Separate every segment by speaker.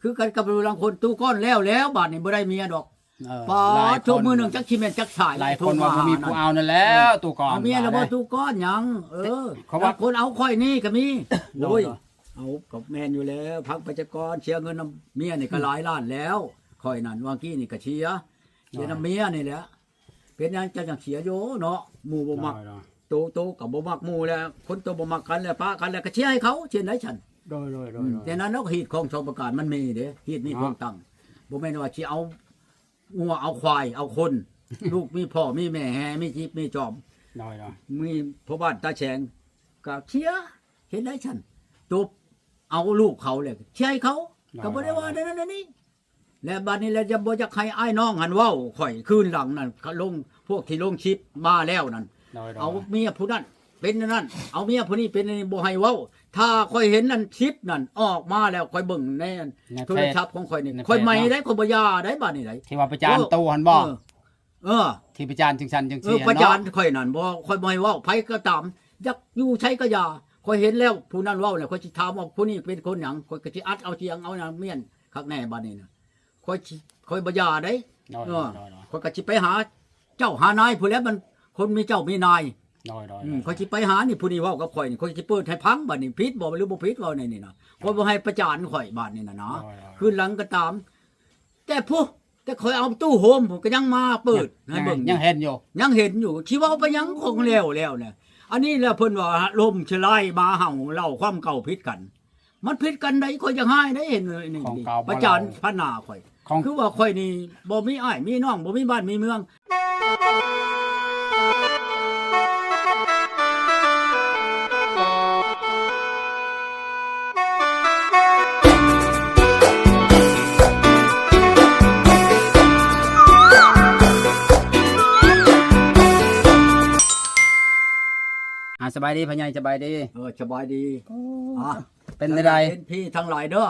Speaker 1: คือกันกับลูกลังคนตู้ก้อนแล้วบาดนี้บ่ได้เมียดอกพอ
Speaker 2: หลาย
Speaker 1: ทุกมือหนึงจักสิแม่นจักสาย
Speaker 2: หลายคนว่าบ่มีผู้เอานั่นแล้วตู้ก่อน
Speaker 1: เอาเมียแล้วบ่ตู้ก้อนหยังเขาว่าคนเอาค่อยนี่ก็มีโอ้ยเอากับแม่นอยู่แล้วพักประชากรเชียร์เงินน้ำเมียนี่ก็หลายล้านแล้วค่อยนั่นวางกี้นี่ก็เชียร์น้ำเมียนี่แหละเป็นหยังจังเสียโยเนาะหมู่บ่มักโตกับบ่มักหมู่แล้วคนโตบ่มักกันแล้วปะกันแล้วก็เชียร์ให้เขาเชียร์ได้ฉันแต่นั้นเนาะฮีดของชาวประการมันมีเด้ฮีดมีของตั้งบ่แม่นว่าสิเอางัวเอาควายเอาคน ลูกมีพ่อมีแม่แฮมีจิบมีจอมมีพ่อบ้านตาแฉงก็เชียร์เห็นได้ฉันจบเอาลูกเขาเลยเชียร์ให้เขาก็บ่ได้ว่านั่นนี่และบัดนี้แล้วจะบ่จะใครอ้ายน้องหันเว้าข่อยคืนหลังนั่นลงพวกที่ลงชิปมาแล้วนั่นเอาเมียผู้นั้นเป็นนั่นเอาเมียผู้นี้เป็นนี่บ่ให้เว้าถ้าข่อยเห็นนั่นชิปนั่นออกมาแล้วข่อยเบิ่งในโทรศัพท์ของข่อยนี่ข่อยใหม่ได้ข่อยบ่ยาได้บัดนี้ได้
Speaker 2: ที่ว่าประจานตู้หันบ่ที่ประจานจังซั่นจังซี่
Speaker 1: ประจานข่อยนั่นบ่ข่อยบ่ให้เว้าไผก็ตามอยากอยู่ใช้ก็ยาข่อยเห็นแล้วผู้นั้นเว้าแล้วข่อยสิถามว่าผู้นี้เป็นคนหยังข่อยก็สิอัดเอาเสียงเอาเมียนคักแน่บัดนี้น่ะข่อยบ่ยาได้ข่อยก็สิไปหาเจ้าหานายผู้แล้วมันคนมีเจ้ามีนายข่อยสิไปหานี่ผู้นี้เว้ากับข่อยนี่ข่อยสิเปิดให้พังบัดนี้ผิดบ่หรือบ่ผิดเว้าในนี่น่ะข่อยบ่ให้ประจานข่อยบัดนี้น่ะนะคืนหลังก็ตามแต่ข่อยเอาตู้โฮมผมก็ยังมาเปิดให้เบิ่ง
Speaker 2: ยังเห็นอยู่
Speaker 1: สิเว้าไปยังของแล้วเนี่ยอันนี้แหละเพิ่นว่าลมชลายมาเห่าเล่าความเก่าผิดกันมันผิดกันได้ข่อยจะให้ได้เห็นนี่ประจานพนาข่อยคือว่าข่อยนี่บ่มีอ้ายมีน้องบ่มีบ้านมีเมือง
Speaker 2: สบายดีพ่อใหญ่สบายดี
Speaker 1: สบายดี
Speaker 2: เป็นได
Speaker 1: เป็นพี่ทั้งหลายเด้อ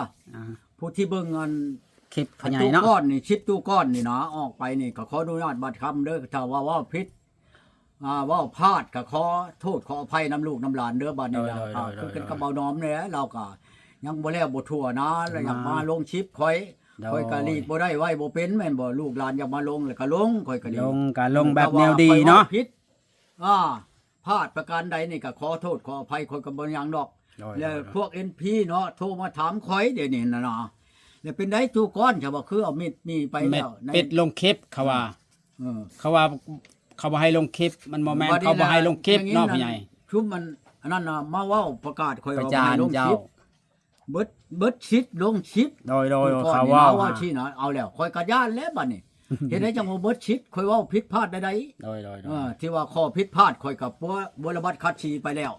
Speaker 1: ผู้ที่เบิ่งเงิน
Speaker 2: คลิปพ่อใหญ่เนาะ
Speaker 1: ตู้ก้อนนี่ชิปตู้ก้อนนี่นะออกไปนี่ก็ขออนุญาตบัดคำเด้อถ้าว่าผิดว่าพลาดก็ขอโทษขออภัยน้ำลูกน้ำหลานเด้อบัดนี้นะคือกันกับเบาน้อมเนี่ยเราก็ยังบ่แล้วบ่ทั่วนะแล้วอยากมาลงชิปข่อยก็รีบบ่ได้ไว้บ่เป็นแม่นบ่ลูกหลานอยากมาลงแล้วก็ลงข่อยก็
Speaker 2: ลงแบบแนวดีเนาะ
Speaker 1: ผิดพลาดประการใดนี่ก็ขอโทษขออภัยคนกับบ่ยังดอกแล้วพวก NP เนาะโทรมาถามข่อยเดี๋ยวนี้นะเนาะแล้วเป็นได้ตู้ก้อนเขาบอกคือเอามีดนี่ไปแล้ว
Speaker 2: ปิดลงคลิปเขาว่าเขาบ่ให้ลงคลิปมันบ่แม่นเขาบ่ให้ลงคลิปเนาะพี่ใหญ่
Speaker 1: ชุบมันอันนั้นน่ะมาเว้าประกาศข่อยว่าให้ลงคลิปเบิดชิดลงชิป
Speaker 2: โดยเขาว่า
Speaker 1: ชี้นะเอาแล้วข่อยก็ย่านแล้วบัดนี้เห็นได้จังว่าเบิดชิดข่อยเว้าผิดพลาดใดๆที่ว่าข้อผิดพลาดข่อยก็บ่ระบัดคัดชีไปแล้ว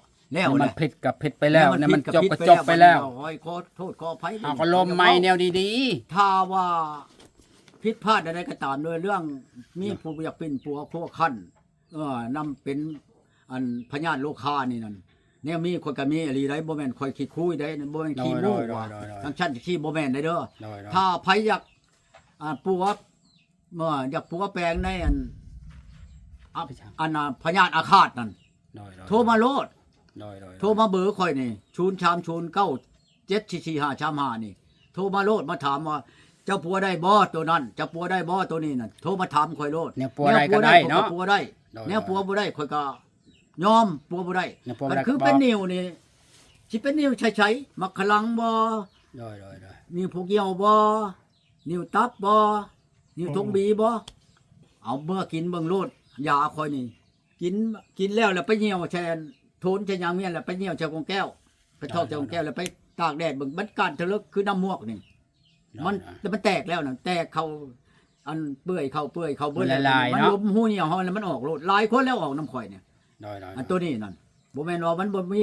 Speaker 2: มันผิดกับผิดไปแล้วเนี่ยมันจบไปแล้ว
Speaker 1: ขอโทษขออภัย
Speaker 2: เอาก็ลมใหม่แนวดี
Speaker 1: ๆถ้าว่าผิดพลาดใดๆก็ตามโดยเรื่องมีผู้อยากเป็นผัวพวกคั่นนำเป็นอันพญาติโลคานี่นั่นแนวมีคนก็มีอหลีได้บ่แม่นค่อยขี้คุยได้บ่แม่นขี้โม้ว่าทั้งชั้นขี้บ่แม่นได้เด้อถ้าไผอยากปัวอยากปัวแปลงในอันพญาติอาฆาตนั่นโทรมาโลดโทรมาเบอร์ข่อยนี่030974455นี่โทรมาโลดมาถามว่าเจ้าปัวได้บ่ตัวนั้นเจ้าปัวได้บ่ตัวนี้นั่นโทรมาถามข่อยโลด
Speaker 2: แนวปัวได้ก็ได้เนาะ
Speaker 1: ปัวได้แนวปัวบ่ได้ข่อยก็ยอมปัวบ่ได้มันคือเป็นนิ้วนี่สิเป็นนิ้วใช้ๆมักขลังบ่นิ้วผูกเหี่ยวบ่นิ้วตับบ่นิ้วทงบีบ่เอาเมื่อกินเบิ่งโลดยาข่อยนี่กินแล้วไปเหี่ยวแทนโทนจะยังเมียนแล้วไปเหี่ยวเจ้ากงแก้วไปทอกเจ้ากงแก้วแล้วไปตากแดดเบิ่งบัดการทะลึกคือน้ำมวกนี่มันแตกแล้วน่ะแตกเข้าอันเปื่อยเข้าเบิ่นมันลมหูเหี่ยวเฮาแล้วมันออกโลดหลายคนแล้วออกน้ำข่อยเนี่ยอันตัวนี้นั่นบ่แม่นว่ามันบ่มี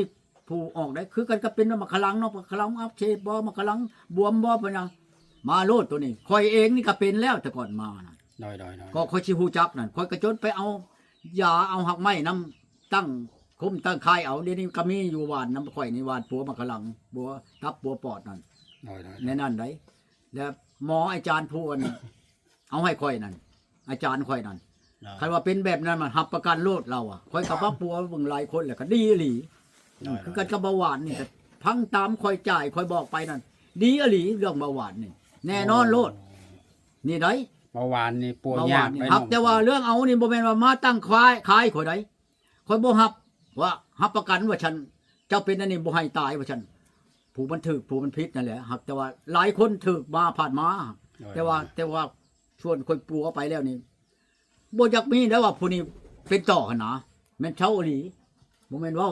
Speaker 1: ผู้ออกได้คือกันก็เป็นมะขลังเนาะมะขลังอักเสบบ่มะขลังบวมบ่ปะนะมาโลดตัวนี้ข่อยเองนี่ก็เป็นแล้วแต่ก่อนมานั่นก็ข่อยสิฮู้จักนั่นข่อยก็จนไปเอายาเอาหักไม้น้ำตั้งคุมตั้งคายเอาเดี๋ยวนี้ก็มีอยู่หวานน้ำข่อยนี่หวานปัวมะขลังปัวทับปัวปอดนั่นในนั่นได้แล้วหมออาจารย์ผู้อันเอาให้ข่อยนั่นอาจารย์ข่อยนั่นคันว่าเป็นแบบนั้นมันรับประกันโลดเราอ่ะข่อยกับว่าปัวเบิ่งหลายคนแล้วก็ดีอีหลีคือกันกับเบาหวานนี่ก็พังตามข่อยจ่ายข่อยบอกไปนั่นดีอีหลีเรื่องเบาหวานนี่ แน่นอนโลดนี่ได้
Speaker 2: เบาหวานนี่ป่วย
Speaker 1: เบาหาก น
Speaker 2: ยาวไป
Speaker 1: ครับ แต่ว่าเรื่องเอานี่บ่แม่นว่ามาตั้งขายข่อยใดข่อยบ่ฮับว่าฮับประกันว่าฉันเจ้าเป็นอันนี้บ่ให้ตายว่าฉันผู้มันถูกผู้มันผิดนั่นแหละหักแต่ว่าหลายคนถูกมาผ่านมาแต่ว่าชวนคนปัวไปแล้วนี่บ่อยากมีแล้วว่าผู้นี้เป็นต่อกันนะแม่นเช่าอีหลีบ่แม่นเว้า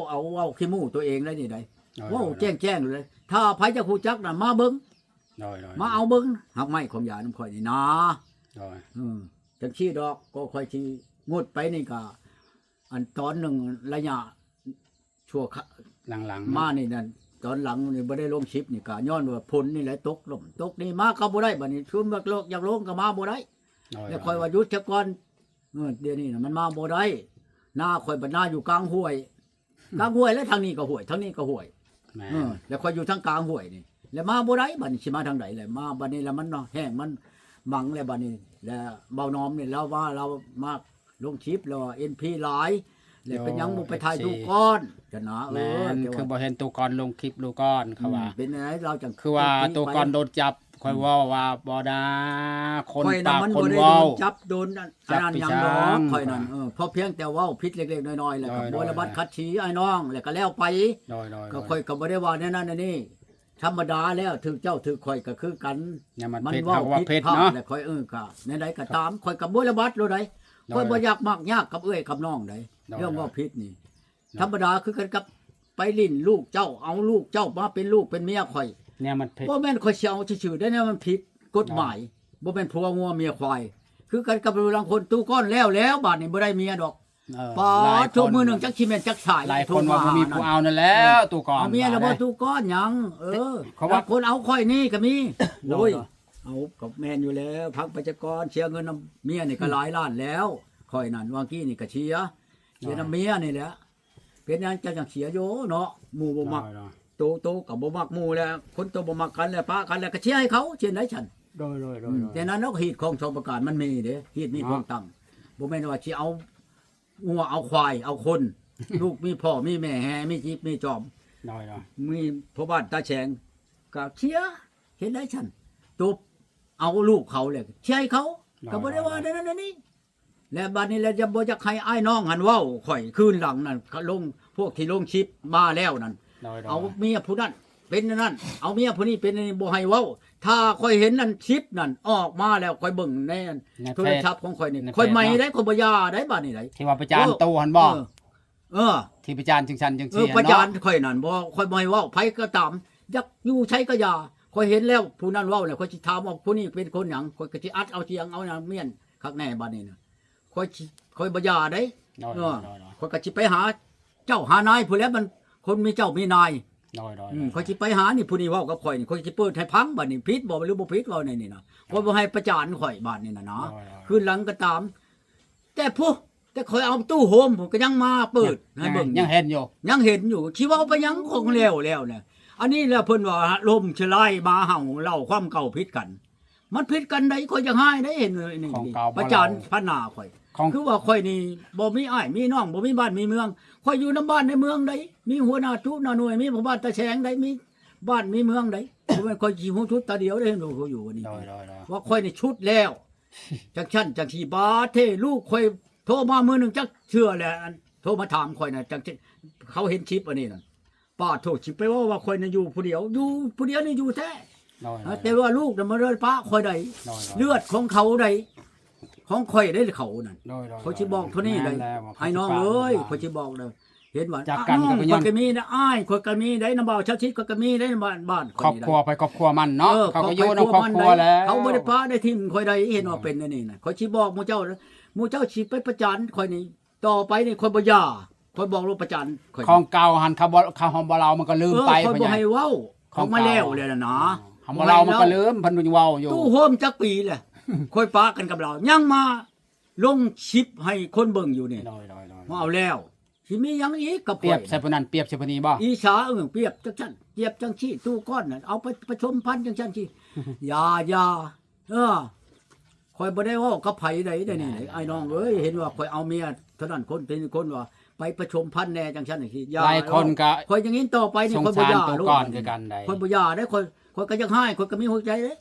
Speaker 1: เอาขี้มูกตัวเองเลยนี่ได้เว้าแจ้งเลย ถ้าไผจะฮู้จักน่ะมาเบิ่งมาเอาเบิ่งหักไม้ของยาน้ำข่อยนี่นะจังซี่ดอกก็ค่อยสิงดไปนี่ก็อันตอนหนึงระยะชั่ว
Speaker 2: หลัง
Speaker 1: มานี่นั่นตอนหลังนี่บ่ได้ลงชิปนี่ก็ย้อนว่าผลนี่แหละตกล่มตกนี่มาก็บ่ได้บัดนี้ชุมบักโลกอยากลงก็มาบ่ได้แล้วค่อยว่าหยุดซะก่อนเดี๋ยวนี้น่ะมันมาบ่ได้หน้าค่อยบัดหน้าอยู่กลางห้วยแล้วทางนี้ก็ห้วยทางนี้ก็ห้วยแล้วค่อยอยู่ทางกลางห้วยนี่แล้วมาบ่ได้บัดนี้สิมาทางใดแหละมาบัดนี้แล้วมันแห้งมันบังแล้วบัดนี้แล้วเบาน้อมนี่เราว่าเรามาลงชิปแล้ว NP หลายแล้วเป็นยังบ่ไปถ่ายดูก้อนจะนะ
Speaker 2: คือบ่เห็นตัวก่อนลงคลิปดูก้อนเขาว่า
Speaker 1: เป็นไงเราจัง
Speaker 2: คือว่าตัวก่อนโดนจับค่อยว่าบ่ได้คนปากคน
Speaker 1: เว้า
Speaker 2: จับ
Speaker 1: โดนอันนั้นยังดอกค่อยนั่นเพราะเพียงแต่เว้าผิดเล็กๆน้อยๆแล้วก็บ่ระบัดคัดชี้ไอ้น้องแล้วก็แล้วไปก็ค่อยก็บ่ได้ว่าแน่นั่นนี่ธรรมดาแล้วถึงเจ้าถึงข่อยก็คือกัน
Speaker 2: มันเว้าผิดเนาะ
Speaker 1: แล้วค่อยก็ในใดก็ตามข่อยก็บ่ระบัดโลใดข่อยบ่อยากมากยากกับเอ้ยกับน้องใดเรื่องว่าผิดนี่ธรรมดาคือกันกับไปลิ้นลูกเจ้าเอาลูกเจ้ามาเป็นลูกเป็นเมียข่อย
Speaker 2: เนี่ยมันผิด
Speaker 1: บ่แม่นข่อยสิเอาซื่อๆได้เนี่ยมันผิดกฎหมายบ่แม่นผัวงัวเมียควายคือกันกับบางคนตู้ก้อนแล้วบาดนี้บ่ได้เมียดอกปอทุกมื้อนึงจักสิแม่นจักสาย
Speaker 2: หลายคนว่าบ่มีผู้เอานั่นแล้วตู้ก้อน
Speaker 1: เอาเมียแล้วบ่ตู้ก้อนหยังเขาว่าคนเอาข่อยนี่ก็มีโอ้ยเอากับแม่นอยู่แล้วพักไปจักก่อนเสียเงินนำเมียนี่ก็หลายล้านแล้วข่อยนั่นว่ากี้นี่ก็เสียนำเมียนี่แหละเป็นหยังจังเสียโยเนาะหมู่บ่มักโตกับบ่มักหมู่แล้วคนโตบ่มักกันแล้วปะกันแล้วก็เชียร์ให้เขาเชียร์ได้ฉัน
Speaker 2: โดย
Speaker 1: แต่นั้นเนาะฮีดของชาวประกาศมันมีเด้ฮีดมีของตั้งบ่แม่นว่าสิเอางัวเอาควายเอาคน ลูกมีพ่อมีแม่แฮมีจีบมีจอมมีพ่อบ้านตาแฉงก็เชียร์เห็นได้ฉันตุบเอาลูกเขาเลยเชียร์ให้เขาก็บ่ได้ว่านั่นนี่แล้วบัดนี้แล้วจะบ่จักให้อ้ายน้องหันเว้าข่อยคืนหลังนั่นลงพวกที่ลงชิปมาแล้วนั่นเอาเมียผู้นั้นเป็นนั่นเอาเมียผู้นี้เป็นบ่ให้เว้าถ้าค่อยเห็นนั่นชิปนั่นออกมาแล้วค่อยเบิ่งในโทรศัพท์ของค่อยนี่ค่อยใหม่ได้ค่อยบ่ยาได้บัดนี้ได้
Speaker 2: ที่ว่าประจานตู้หั่นบ่ที่ประจานจังซั่นจังซี่
Speaker 1: เนาะประจานค่อยนั่นบ่ค่อยบ่ให้เว้าไผก็ตามอยากอยู่ใช้ก็ยาค่อยเห็นแล้วผู้นั้นเว้าแล้วค่อยสิถามว่าผู้นี้เป็นคนหยังค่อยก็สิอัดเอาเสียงเอาเมียนคักแน่บัดนี้น่ะค่อยบ่ยาได้ค่อยก็สิไปหาเจ้าหานายผู้แล้วมันคนมีเจ้ามีนายค่อยสิไปหานี่ผู้นี้เว้ากับข่อยนี่ค่อยสิเปิดให้พังบัดนี้ผิดบ่หรือบ่ผิดเว้าในนี่นะค่อยบ่ให้ประจานข่อยบัดนี้น่ะนะคืนหลังก็ตามแต่ข่อยเอาตู้โฮมผมก็ยังมาเปิดให้เบิ่ง
Speaker 2: ยังเห็นอยู่
Speaker 1: คิดว่าไปยังคงแล้วเนี่ยอันนี้แล้วเพิ่นว่าลมชลายมาเห่าเล่าความเก่าผิดกันมันผิดกันได้ข่อยจะให้ได้เห็นนี่ประจานพนาข่อยคือว่าข่อยนี่บ่มีอ้ายมีน้องบ่มีบ้านมีเมืองข่อยอยู่นำบ้านในเมืองใดมีหัวหน้าทุกหน้าหน่วยมีพ่อบ้านตาแฉงใดมีบ้านมีเมืองใดบ่แม่นข่อยสิฮู้ชุดตาเดียวได้เห็นเขาอยู่นี่ว่าข่อยนี่ชุดแล้วจักชั้นจักที่บาเทลูกข่อยโทรมามื้อนึงจักเชื่อแล้วโทรมาถามข่อยน่ะจักเขาเห็นคลิปอันนี้น่ะป้าโทษสิไปว่าข่อยน่ะอยู่ผู้เดียวนี่อยู่แท้แต่ว่าลูกน่ะมาเลือดป้าข่อยใดเลือดของเขาใดของข่อยได้เขานั่นเขาสิบอกเท่านี้เลยไอ้น้องเอ้ยเขาสิบอกเลยเห็นว่า
Speaker 2: จากกัน
Speaker 1: ก็มีนะอ้ายข่อยก็มีได้นำบ่าวชาวชิดก็มีได้บ้าน
Speaker 2: ครอบครัวไปครอบครัวมันเนาะเขาก็อยู่ในครอบครัวแล้ว
Speaker 1: เขาบ่ได้ป้าได้ทิ่มข่อยใดเห็นว่าเป็นอันนี้น่ะข่อยสิบอกหมู่เจ้าสิไปประจานข่อยนี่ต่อไปนี่ข่อยบ่ย่าข่อยบอกว่าประจานข่อย
Speaker 2: ของเก่าหันเขาบ่เรามันก็ลืมไป
Speaker 1: ข่อยบ่ให้เว้าของมาแล้วเลยน่ะนะ
Speaker 2: ของบ่เรามันก็ลืมเพิ่นยังเว้าอยู่
Speaker 1: ตู้โฮมจักปีแหละข่อยป้ากันกับเรายังมาลงชิปให้คนเบิ่งอยู่นี่มาเอาแล้วสิมีหยังอีกกับ
Speaker 2: เปรียบใส่ผู้นั้นเปรียบใส่ผู้นี้บ่
Speaker 1: อีสาเปรียบจังซั่นเปรียบจังซี่ตู้ก้อนน่ะเอาไปประชมพันธุ์จังซั่นซี่อย่าข่อยบ่ได้เว้ากับไผใดนี่ไอ้น้องเอ้ยเห็นว่าข่อยเอาเมียเท่านั้นคนเป็นคนว่าไปประชมพันธุ์แน่จังซั่นซี่
Speaker 2: หลายคนก็
Speaker 1: ข่อยอย่างนี้ต่อไปนี่ข่อยบ่ย่า
Speaker 2: ตู้ก้อนคือกันได้
Speaker 1: ข่อยบ่ย่าได้ข่อยก็ยังให้ข่อยก็มีหัวใจเด้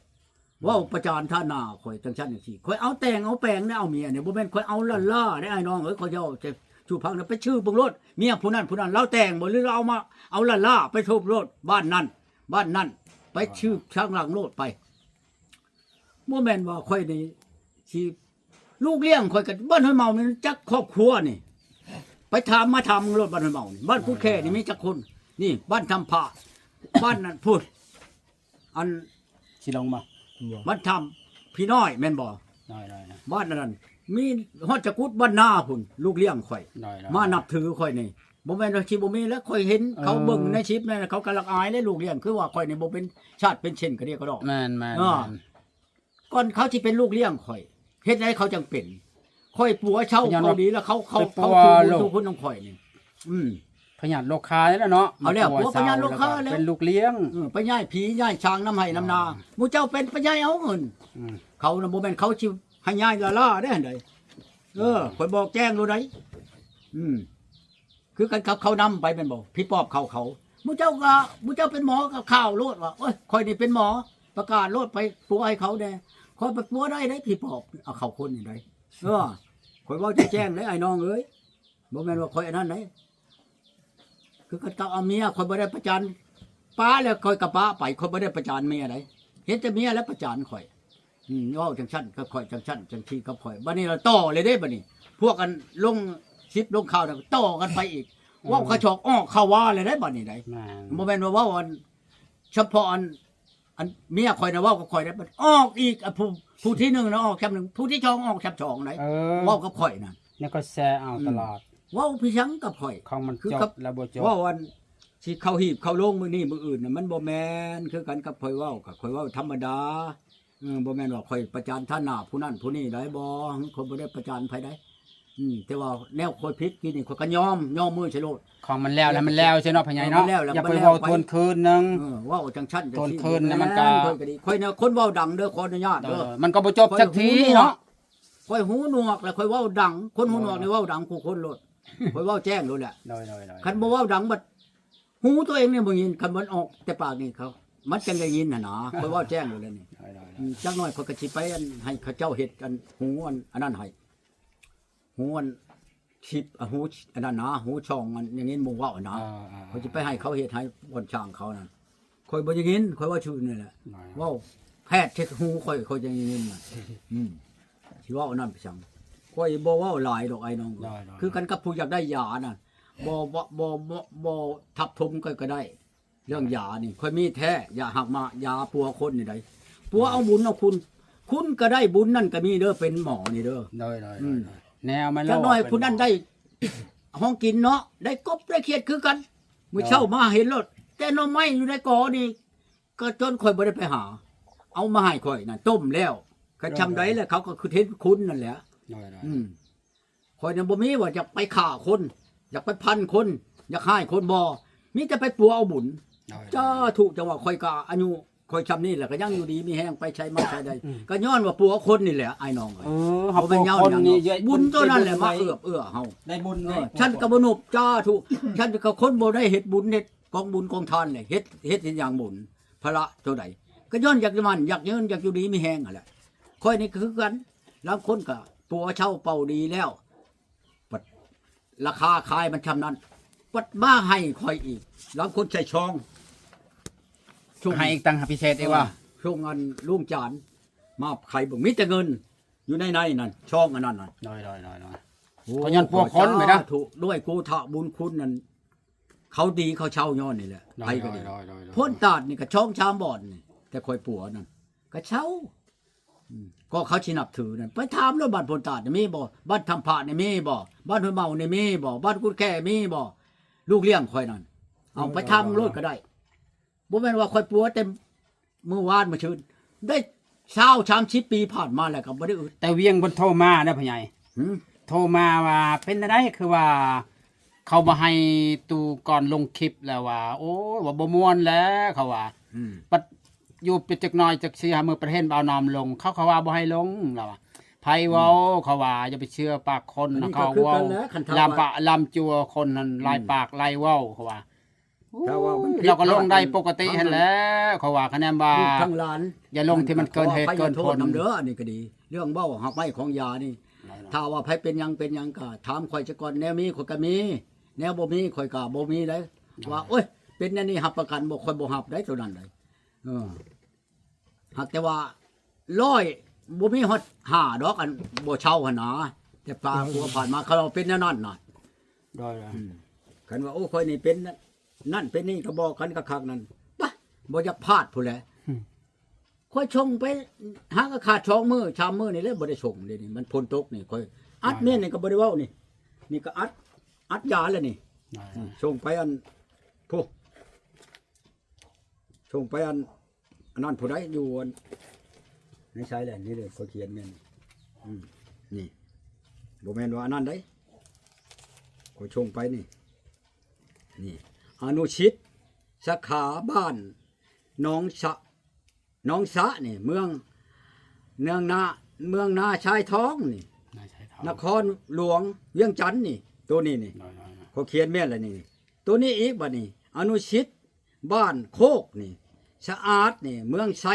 Speaker 1: เว้าประจานท่าหน้าข่อยจังซั่นจังซี่ข่อยเอาแต่งเอาแปลงได้เอาเมียเนี่ยบ่แม่นข่อยเอาล่าได้ไอ้น้องเอ้ยข่อยจะเอาจะชูพังน่ะไปชื่อเบิ่งรถเมียผู้นั้นเราแต่งบ่หรือเราเอามาเอาล่าไปทุบรถบ้านนั้นไปชื่อช่างหลังโลดไปบ่แม่นว่าข่อยนี่สิลูกเลี้ยงข่อยก็บ้านห้วยเมานี่จักครอบครัวนี่ไปถามมาถามรถบ้านห้วยเมานี่บ้านกุดแค่นี่มีจักคนนี่บ้านทำผ้าบ้านนั้นพูดอัน
Speaker 2: สิลงมา
Speaker 1: บ้านทำพี่น้อยแม่นบ่
Speaker 2: ได้ๆนะ
Speaker 1: บ้านนั้นมีฮอดจักกุดบ้านนาพุ่นลูกเลี้ยงข่อย
Speaker 2: ได้ๆ
Speaker 1: มานับถือข่อยนี่บ่แม่นว่าสิบ่มีแล้วข่อยเห็นเขาเบิ่งในคลิปนั่นน่ะเขากำลังอายเลยลูกเลี้ยงคือว่าข่อยนี่บ่เป็นชาติเป็นเช่นก็เรียกก็ดอก
Speaker 2: แม่นๆ
Speaker 1: ก่อนเขาสิเป็นลูกเลี้ยงข่อยเฮ็ดให้เขาจังเป็นข่อยปัวเช่าเขาดีแล้วเขาทุกคนของข่อยนี่
Speaker 2: พญาติโลคานี่แหละเนาะ
Speaker 1: เอาแล้วพญาติโลคาแล้ว
Speaker 2: เป็นลูกเลี้ยง
Speaker 1: ไปย้ายผีย้ายช้างน้ำให้น้ำนาหมู่เจ้าเป็นไปย้ายเอาเงินเขาน่ะบ่แม่นเขาสิให้ย้ายล่าได้หั่นใดข่อยบอกแจ้งโลดได้คือกันเขานำไปแม่นบ่พี่ปอบเขาหมู่เจ้าเป็นหมอก็ข่าวโลดว่าโอ้ยข่อยนี่เป็นหมอประกาศโลดไปปัวให้เขาแน่ข่อยไปปัวได้พี่ปอบเอาเขาคนนี่ได้ข่อยเว้าแจ้งได้ไอ้น้องเอ้ยบ่แม่นว่าข่อยอันนั้นได้คือกันเอาเมียข่อยบ่ได้ประจานป้าแล้วข่อยกับป้าไปข่อยบ่ได้ประจานเมียได้เห็นแต่เมียแล้วประจานข่อยเว้าจังซั่นกับข่อยจังซั่นจังซี่กับข่อยบัดนี้เราต่อเลยเด้บัดนี้พวกกันลงคลิปลงข่าวน่ะต่อกันไปอีกเว้ากระชอกอ้อเข้าว่าเลยได้บัดนี้ได้บ่แม่นว่าเว้าอันเฉพาะอันเมียข่อยน่ะเว้ากับข่อยได้บัดออกอีกผู้ที่1น่ะออกแค่นึงผู้ที่2ออกแค่2ได้เว้ากับข่อยน่ะ
Speaker 2: เนี่ยก็แชร์เอาตลอด
Speaker 1: เว้าพี่ชังกับข่อย
Speaker 2: ของมันจบแล้วบ่จบ
Speaker 1: ว่าวันสิเข้าหีบเข้าโรงมื้อนี้มื้ออื่นน่ะมันบ่แม่นคือกันกับข่อยเว้ากับข่อยเว้าธรรมดาบ่แม่นว่าข่อยประจานท่านหน้าผู้นั้นผู้นี้ได้บ่ข่อยบ่ได้ประจานไผได้แต่ว่าแนวข่อยผิดกินนี่ข่อยก็ยอมมือใช่โลด
Speaker 2: ของมันแล้วมันแล้วใช่เนาะพญายเนาะ
Speaker 1: มันแล้วแล้ว
Speaker 2: อย่าไป
Speaker 1: มันแล้ว
Speaker 2: เว้าทวนคืนนึง
Speaker 1: เว้าจังซั่นจังซี่
Speaker 2: โทนคืนน่ะมันก็
Speaker 1: ข่อยเนี่ยคนเว้าดังเด้อขออนุญาตเด้อ
Speaker 2: มันก็บ่จบสักทีเนาะ
Speaker 1: ข่อยหูหนวกแล้วข่อยเว้าดังคนหูหนวกนี่เว้าดังกูคนโลดข่อยเว้าแจ้งโลดแหละ
Speaker 2: ได้ๆๆ
Speaker 1: คันบ่เว้าดังบัดหูตัวเองเนี่ยบ่ยินคันมันออกแต่ปากนี่เขามันจังได้ยินน่ะนะข่อยเว้าแจ้งอยู่แล้วนี่จักหน่อยข่อยก็สิไปให้เขาเจ้าเฮ็ดหูอันนั้นให้หูชิปหูอันนั้นนะหูช่องมันอย่างนี้หมู่เว้านะข่อยสิไปให้เขาเฮ็ดให้บนช่างเขานั่นข่อยบ่ได้ยินข่อยเว้าชื่อนี่แหละเว้าแพทย์เช็ดหูข่อยจังยินน่ะสิเว้าอันนั้นไปจังข่อยบ่เว้าหลายดอกไอ้น้องคือกันกับผู้อยากได้ยาน่ะบ่ทับทมก็ได้ เรื่องยานี่ค่อยมีแท้อย่าหักมายาปัวคนนี่ได้ปัวเอาบุญเอาคุณก็ได้บุญนั่นก็มีเด้อเป็นหมอนี่เด้อ
Speaker 2: ได้แนวมัน
Speaker 1: จังน้อยผู้นั้นได้ห้องกินเนาะได้กบได้เขียดคือกันมื้อเช้ามาเห็นรถแต่หน่อไม้อยู่ในกอนี่ก็จนค่อยบ่ได้ไปหาเอามาให้ค่อยน่ะต้มแล้วก็ชำได้แล้วเขาก็คือเทศคุณนั่นแหละค่อยน่ะบ่มีว่าจะไปฆ่าคนอยากไปพันคนอยากให้คนบ่มีแต่ไปปัวเอาบุญจ้าถูกจังว่าค่อยก็อายุค่อยชำนี่แหละก็ยังอยู่ดีมีแห้งไปใช้มาใช้ได้ก็ย้อนว่าปัวคนนี่แหละไอ้น้อง
Speaker 2: เฮาเป็นคนนี่
Speaker 1: บุญตัวนั้นแหละมาเอื้อเฮา
Speaker 2: ได้บุญ
Speaker 1: ฉันก็บ่นุบจ้าถูกฉันก็คนบ่ได้เฮ็ดบุญเฮ็ดกองบุญกองทานเลยเฮ็ดอย่างบุญพระเท่าใดก็ย้อนอยากมันอยากยืนอยากอยู่ดีมีแห้งนั่นแหละค่อยนี่คือกันแล้วคนก็ปัวเช่าเป่าดีแล้วราคาขายมันชำนั้นปัดมาให้ค่อยอีกแล้วคนใช้ช่อง
Speaker 2: ให้อีกตั้งพิเศษอีกว่า
Speaker 1: ช่วงอันลุงจานมาไข่บ่มีแต่เงินอยู่ในนั่นช่องอันนั้นน่ะ
Speaker 2: ได้ก็ย้อนพวกคนไปนะ
Speaker 1: ถูกด้วยกูทะบุญคุณนั่นเขาดีเขาเช่าย้อนนี่แหละไปก็ดีพ้นตาดนี่ก็ช่องชามบ่อนนี่แต่ค่อยปัวนั่นก็เช่าก็เขาสินับถือนั่นไปถามแล้วบ้านพ้นตาดนี่มีบ่บ้านทำผานี่มีบ่บ้านห้วยเมานี่มีบ่บ้านกุดแค่มีบ่ลูกเลี้ยงค่อยนั่นเอาไปทำรถก็ได้บ่แม่นว่าค่อยปัวเต็มมื้อวานมื้อชื่นได้30ปีผ่านมาแล้วก็บ่ได้อึด
Speaker 2: แต่เวียงเพิ่นโทรมานะพ่อใหญ่โทรมาว่าเป็นอะไรคือว่าเขาบ่ให้ตูก่อนลงคลิปแล้วว่าโอ้ว่าบ่ม่วนแล้วเขาว่าปัดอยู่ไปจักหน่อยจักสิหามื้อประเทศเอาน้ำลงเขาว่าบ่ให้ลงแล้วว่าไผเว้าเขาว่าอย่าไปเชื่อปากคนนะเขาเว้าลำจัวคนนั้นลายปากลายเว้าเขาว่าโ
Speaker 1: ถ้าว่ามันผิด
Speaker 2: เราก็ลงได้ปกติหั่นแหล้วเขาว่าคะแนนว่า
Speaker 1: ลูกทั้งหลาน
Speaker 2: อย่าลงที่มันเกินเหตุเกินผล
Speaker 1: นำเด้ออันนี้ก็ดี เรื่องเบ้าหักไม้ของยานี่ ถ้าว่าไผเป็นหยังก็ถามข่อยซะก่อนแนวมีข่อยก็มี แนวบ่มีข่อยก็บ่มีเลยว่าโอ้ยเป็นแนวนี้รับประกันบ่ข่อยบ่รับได้เท่านั้นเลยหากแต่ว่า100บ่มีฮอด5ดอกอันบ่เช่าหั่นนะแต่ปลาผัวผ่านมาเขาเราเป็นแนวนั้นน่ะ
Speaker 2: ได้
Speaker 1: คันว่าโอ้ข่อยนี่เป็นนั่นเป็นนี่ก็บอกกันคักๆนั่นปะบ่อยากพลาดผู้แหละข่อยชงไปหากขาด2มื้อ3มื้อนี่แหละบ่ได้ชงเดี๋ยวนี้มันฝนตกนี่ข่อยอัดเมียนนี่ก็บ่ได้เว้านี่นี่ก็อัดยาแล้วนี่ชงไปอันผู้ชงไปอันนั้นผู้ใดอยู่อันในใช้แหละนี่เลยข่อยเขียนแม่นนี่บ่แม่นว่าอันนั้นได้ข่อยชงไปนี่อนุชิตสาขาบ้านหนองสะนี่เมืองนาชายท้องนี่นครหลวงเวียงจันทน์นี่ตัวนี้นี่เขาเขียนแม่นแล้วนี่ตัวนี้อีกบัดนี้อนุชิตบ้านโคกนี่สะอาดนี่เมืองไซ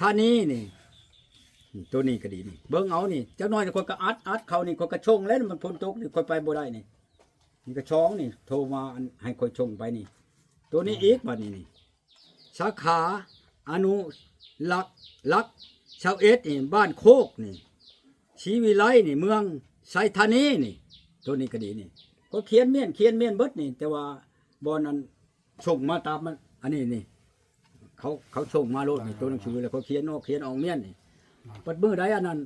Speaker 1: ธานีนี่ตัวนี้ก็ดีนี่เบิ่งเอานี่จักหน่อยคนก็อัดเขานี่คนก็ชงแล้วมันพ้นตกนี่คนไปบ่ได้นี่ก็ช้องนี่โทรมาให้คนชงไปนี่ตัวนี้อีกบัดนี้นี่สาขาอนุลักชาวเอสนี่บ้านโคกนี่ชีวิไลนี่เมืองไซธานีนี่ตัวนี้ก็ดีนี่ก็เขียนเมียนเบิดนี่แต่ว่าบอนนั้นส่งมาตามมันอันนี้นี่เขาส่งมาโลดนี่ตัวหนังสือแล้วเขาเขียนออกเมียนนี่ปัดมือใดอันนั้น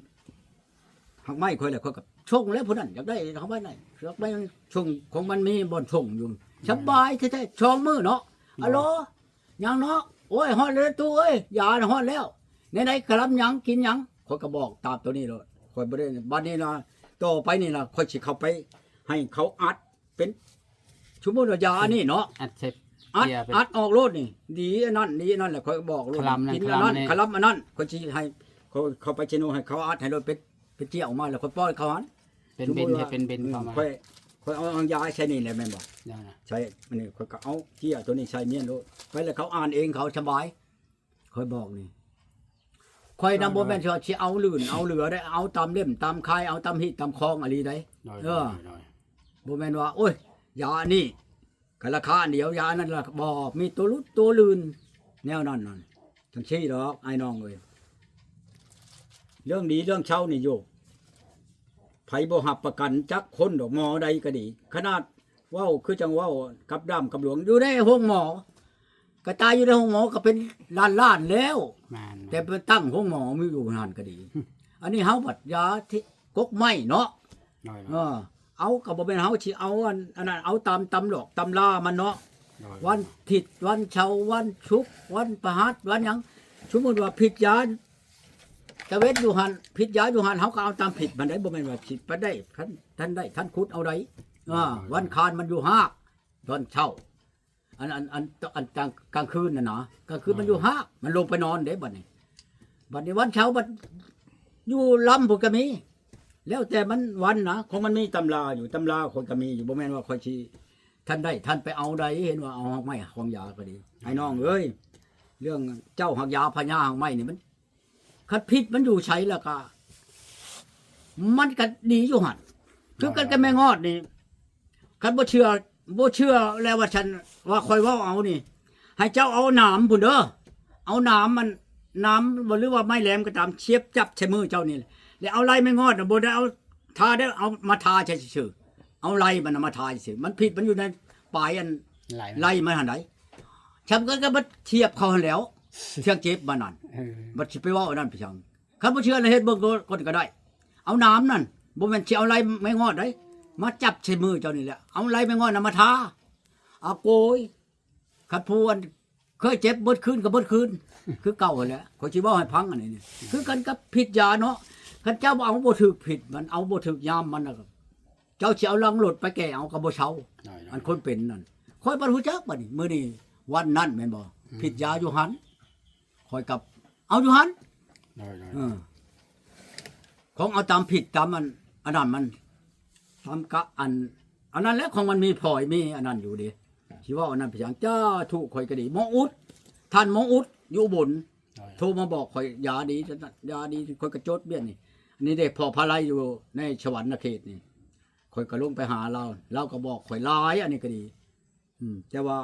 Speaker 1: หักไม้ค่อยแล้วเขาก็ส่งแล้วผู้นั้นอยากได้เขาไว้ไหนอยากได้ส่งของมันมีบ่อนส่งอยู่สบายแท้ๆช่องมือเนาะอะโลยังเนาะโอ้ยฮอดเลยตู้เอ้ยยาฮอดแล้วไหนๆกะลำยังกินยังข่อยก็บอกตามตัวนี้เลยข่อยบ่ได้บัดนี้นะต่อไปนี่ล่ะข่อยสิเข้าไปให้เขาอัดเป็นชั่วโมงยานี่เนาะ
Speaker 2: อัดเสพ
Speaker 1: อัดออกโลดนี่ดีอันนั้นแหละข่อยบอกโลดกินอันนั้นคลำอันนั้นข่อยสิให้เขาไปเชโนให้เขาอัดให้โลดเป็นเจี้ยออกมาแล้วข่อยป้อนเขาหัน
Speaker 2: เป็นเบนให้เป็นเบนเข้ามา
Speaker 1: ข่อยเอายาใช้นี่แหละแม่นบ่ใช้มันนี่ข่อยก็เอาเจี้ยตัวนี้ใช้เมียนโลดไปแล้วเขาอ่านเองเขาสบายข่อยบอกนี่ข่อยนำบ่แม่นสิเอาลื่นเอาเหลือได้เอาตามเล่มตามคายเอาตามหิตามคลองอะไรได้บ่แม่นว่าโอ้ยยานี่ก็ราคาเดียวยานั่นล่ะบ่มีตัวลุดตัวลื่นแนวนั้นจังซี่ดอกไอ้น้องเอ้ยเรื่องดีเรื่องเช่านี่โยกไผบ่หับประกันจักคนดอกหมอใดก็ดีขนาดเว้าคือจังเว้ากับดำกับหลวงอยู่ในห้องหมอกระจายอยู่ในห้องหมอก็เป็นล้านแล้วแต่ไปตั้งห้องหมอมีอยู่นานก็ดี อันนี้เฮาบัดยาที่กกไม้เนาะเอาก็บ่เป็นเฮาสิเอาอันนั้นเอาตามตำหลอกตำลามันเนาะวันถิดวันเช้าวันชุกร์วันประหัสวันหยังสมมุติว่าผิดยาตะเวทอยู่หันผิดยาอยู่หันเฮาก็เอาตามผิดมันได้บ่แม่นว่าสิไปได้ท่านได้ท่านคุดเอาได้วันคานมันอยู่หากตอนเช้าอันกลางคืนน่ะนะกลางคืนมันอยู่หากมันลงไปนอนเด้บัดนี้วันเช้าบัดอยู่ลำพุ่นก็มีแล้วแต่มันวันนะของมันมีตำราอยู่ตำราคนก็มีอยู่บ่แม่นว่าค่อยสิท่านได้ท่านไปเอาได้เห็นว่าเอาไม้ของยาก็ดีไอ้น้องเอ้ยเรื่องเจ้าหักยาพญาหักไม้นี่มันคันพิษมันอยู่ใช้แล้วก็มันก็ดีอยู่หั่นคือกันกับแม่งอดนี่คันบ่เชื่อแล้วว่าฉันว่าค่อยเว้าเอานี่ให้เจ้าเอาหนามพุ่นเด้อเอาหนามมันหนามบ่หรือว่าไม้แหลมก็ตามเสียบจับใช้มือเจ้านี่แล้วเอาไล่ไม่งอดบ่ได้เอาทาได้เอามาทาใช่ซื่อเอาไล่มันมาทาซื่อมันผิดมันอยู่ในปลายอันไล่มันหั่นไดฉันก็บ่เทียบเขาหั่นแล้วเที่ยงเจ็บมานั่นบ่สิไปเว้าอันนั้นพี่ช่างคันบ่เชื่อเลยเฮ็ดเบิ่งคนก็ได้เอาน้ำนั่นบ่แม่นสิเอาไล่ไม่งอดได้มาจับใช้มือเจ้านี่แหละเอาไล่ไม่งอดน่ะมาทาเอาโกยคันผู้อันเคยเจ็บเบิดคืนก็เบิดคืนคือเก่าหั่นแหละขอยสิเว้าให้พังอันนี้นี่คือกันกับผิดยาเนาะคันเจ้าเอาบ่ถูกผิดมันเอาบ่ถูกยามมันน่ะเจ้าสิเอาลังหลดไปแก่เอาก็บ่เซาอันคนเป็นนั่นค่อยบ่รู้จักบัดนี้มื้อนี้วันนั้นแม่นบ่ผิดยาอยู่หันค่อยกับเอาอยู่หันของเอาตามผิดตามอันนั้นมันตามกะอันนั้นแหละของมันมีพลอยมีอันนั้นอยู่ดิ สิว่าอันนั้นเป็นหยังจ้าถูกข่อยก็ดีหมออุดท่านหมออุดอยู่อุบลโทรมาบอกข่อยยาดียาดีข่อยก็จดเบี้ยนี่เด้พ่อพาไลอยู่ในสวรรค์เขตนี่ข่อยก็ลงไปหาเราก็บอกข่อยหลายอันนี้ก็ดีแต่ว่า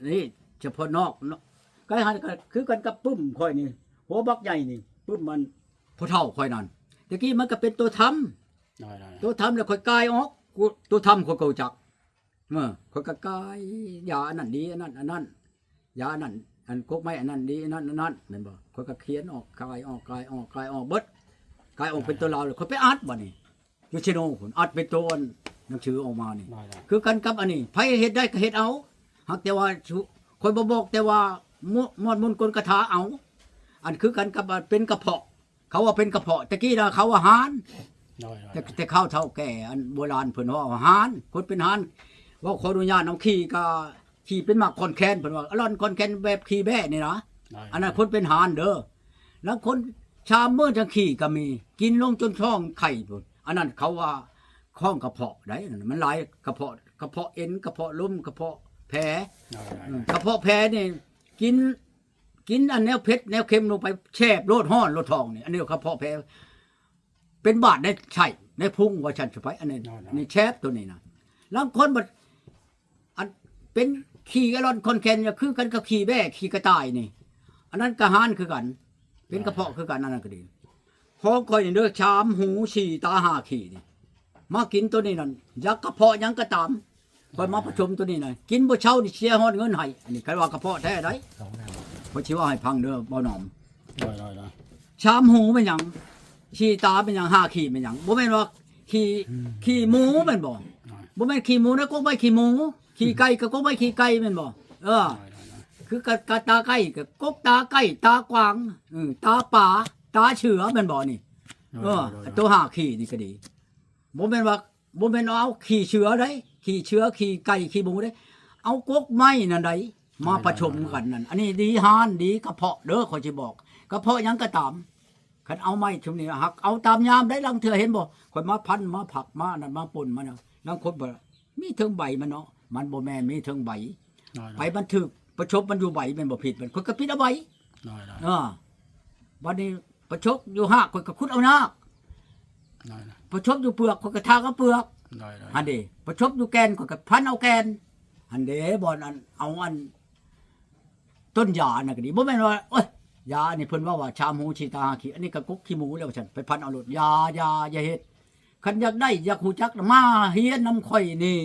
Speaker 1: นี่เฉพาะนอกก็หันก็คือกันกับปึ้มข่อยนี่หัวบักใหญ่นี่ปึ้มมันผู้เฒ่าข่อยนั่นตะกี้มันก็เป็นตัวทำตัวทำแล้วข่อยกายออกตัวทำข่อยก็รู้จักข่อยก็กายยาอันนั้นดีอันนั้นยาอันนั้นอันกกไม้อันนั้นดีอันนั้นแม่นบ่ข่อยก็เขียนออกกายออกกายออกกายออกเบิดกายออกเป็นตัวเราเลยข่อยไปอัดบ่นี่อยู่เชโนพุ่นอัดเป็นตัวหนังสือออกมานี่คือกันกับอันนี้ไผเฮ็ดได้ก็เฮ็ดเอาหากแต่ว่าข่อยบ่บอกแต่ว่ามอดมุนกลกถาเอาอันคือกันกับเป็นกระเพาะเขาว่าเป็นกระเพาะตะกี้น่ะเขาว่าหานแต่ข้าวเท่าแก่อันโบราณเพิ่นว่าหานคนเป็นหานว่าขออนุญาตเอาขี่เป็นหมักคอนแคนเพิ่นว่าอร่อนคอนแคนแบบขี่แบ่นี่นะอันนั้นคนเป็นหานเด้อแล้วคนชามมื้อจังขี่ก็มีกินลงจนท้องไข่พุ่นอันนั้นเขาว่าข้องกระเพาะได้นั่นมันหลายกระเพาะเอ็นกระเพาะลมกระเพาะแผลกระเพาะแผลนี่กินอันแนวเผ็ดแนวเค็มลงไปแช่โลดฮ้อนโลดทองนี่อันนี้กระเพาะแผลเป็นบาดได้ใช่ในพุงว่าฉันสิไปอันนี้นี่แชบตัวนี้นะแล้วคนบัดอันเป็นขี่กระรอนคอนแคนคือกันกับขี่แบ่ขี่กระต่ายนี่อันนั้นกระหานคือกันเป็นกระเพาะคือกันนั่นก็ดีของคอยนี่เด้อชามหูฉี่ตาหาขี่นี่มากินตัวนี้นั่นยักกระเพาะยังกระตามคอยมาประชุมตัวนี้หน่อยกินบ่เช้านี่เสียฮอดเงินให้อันนี้ใครว่ากระเพาะแท้ได้เพราะสิว่าให้พังเด้อบ่หนอมได้ชามหูเป็นหยังขี้ตาเป็นหยังหาขี้เป็นหยังบ่แม่นว่าขี้หมูแม่นบ่บ่แม่นขี้หมูนะก็ไม่ขี้หมูขี้ไก่ก็ไม่ขี้ไก่แม่นบ่คือกะตาไก่ก็กกตาไก่ตากวางตาป่าตาเสือแม่นบ่นี่ตัวหาขี้นี่ก็ดีบ่แม่นว่าบ่แม่นเอาขี้เสือได้ขี้เสือขี้ไก่ขี้หมูได้เอากกไม้นั่นได้มาประชุมกันนั่นอันนี้ดีหานดีกระเพาะเด้อขอสิบอกกระเพาะหยังก็ตามคันเอาไม้ชุมนี้หักเอาตามยามได้ลังเถื่อเห็นบ่ข่อยมาพันมาผักมานั่นมาป่นมาเนาะลังคนบ่มีเทิงใบมันเนาะมันบ่แม่นมีเทิงใบใบมันถึกประชบมันอยู่ใบมันบ่ผิดมันข่อยก็ผิดเอาใบวันนี้ประชบอยู่หากข่อยก็ขุดเอาหน้าประชบอยู่เปลือกข่อยก็ทาเอาเปลือกอันเด้ประชบอยู่แกนข่อยก็พันเอาแกนอันเด้บ่อันเอาอันต้นยาน่ะก็ดีบ่แม่นว่าโอ๊ยยานี่เพิ่นว่าชามหูชีตาขี้อันนี้ก็กกขี้หมูแล้วฉันไปพันเอาโลดอย่าเฮ็ดคันอยากได้อยากฮู้จักมาเฮียนนำข่อยนี่